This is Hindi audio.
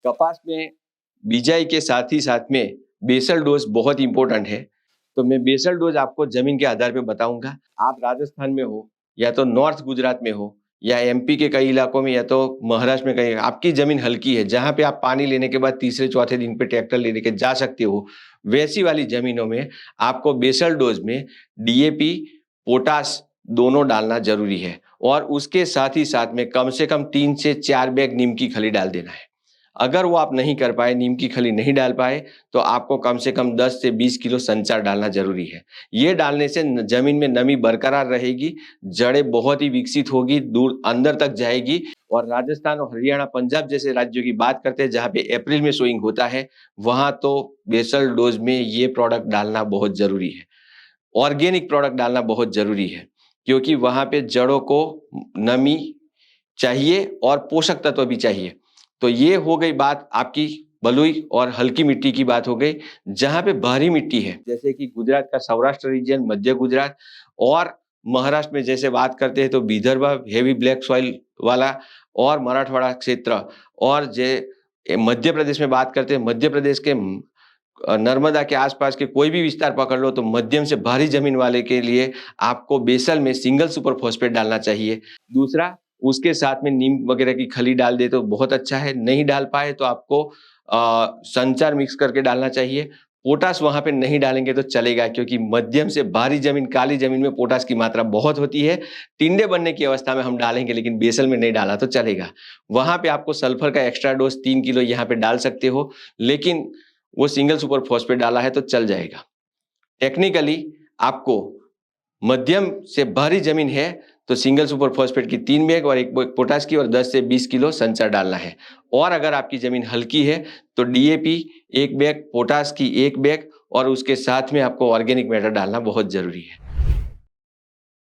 कपास में बिजाई के साथ में बेसल डोज बहुत इंपॉर्टेंट है। तो मैं बेसल डोज आपको जमीन के आधार पे बताऊंगा। आप राजस्थान में हो या तो नॉर्थ गुजरात में हो या एमपी के कई इलाकों में या तो महाराष्ट्र में कहीं, आपकी जमीन हल्की है जहां पे आप पानी लेने के बाद तीसरे चौथे दिन पे ट्रैक्टर लेने के जा सकते हो, वैसी वाली जमीनों में आपको बेसल डोज में डीएपी, पोटास दोनों डालना जरूरी है। और उसके साथ ही साथ में कम से कम 3 से 4 बैग नीम की खली डाल देना है। अगर वो आप नहीं कर पाए, नीम की खली नहीं डाल पाए, तो आपको कम से कम 10 से 20 किलो संचार डालना जरूरी है। ये डालने से जमीन में नमी बरकरार रहेगी, जड़ें बहुत ही विकसित होगी, दूर अंदर तक जाएगी। और राजस्थान और हरियाणा, पंजाब जैसे राज्यों की बात करते हैं जहाँ पे अप्रैल में सोइंग होता है, वहां तो बेसल डोज में ये प्रोडक्ट डालना बहुत जरूरी है। ऑर्गेनिक प्रोडक्ट डालना बहुत जरूरी है, क्योंकि वहां पे जड़ों को नमी चाहिए और पोषक तत्व भी चाहिए। तो ये हो गई बात आपकी बलुई और हल्की मिट्टी की बात हो गई। जहां पे भारी मिट्टी है जैसे कि गुजरात का सौराष्ट्र रीजन, मध्य गुजरात और महाराष्ट्र में जैसे बात करते हैं तो विदर्भ हेवी ब्लैक सॉइल वाला, और मराठवाड़ा क्षेत्र, और जे मध्य प्रदेश में बात करते हैं, मध्य प्रदेश के नर्मदा के आसपास के कोई भी विस्तार पकड़ लो, तो मध्यम से भारी जमीन वाले के लिए आपको बेसल में सिंगल सुपर फॉस्फेट डालना चाहिए। दूसरा, उसके साथ में नीम वगैरह की खली डाल दे तो बहुत अच्छा है। नहीं डाल पाए तो आपको संचार मिक्स करके डालना चाहिए। पोटास वहां पे नहीं डालेंगे तो चलेगा, क्योंकि मध्यम से भारी जमीन, काली जमीन में पोटास की मात्रा बहुत होती है। टिंडे बनने की अवस्था में हम डालेंगे, लेकिन बेसल में नहीं डाला तो चलेगा। वहां पे आपको सल्फर का एक्स्ट्रा डोज 3 किलो यहाँ पे डाल सकते हो, लेकिन वो सिंगल सुपर फॉस्फेट डाला है तो चल जाएगा। टेक्निकली आपको मध्यम से भारी जमीन है तो सिंगल सुपर फॉस्फेट की 3 बैग और 1 बैग पोटास की और 10 से 20 किलो संचार डालना है। और अगर आपकी जमीन हल्की है तो डीएपी 1 बैग, पोटास की 1 बैग और उसके साथ में आपको ऑर्गेनिक मैटर डालना बहुत जरूरी है।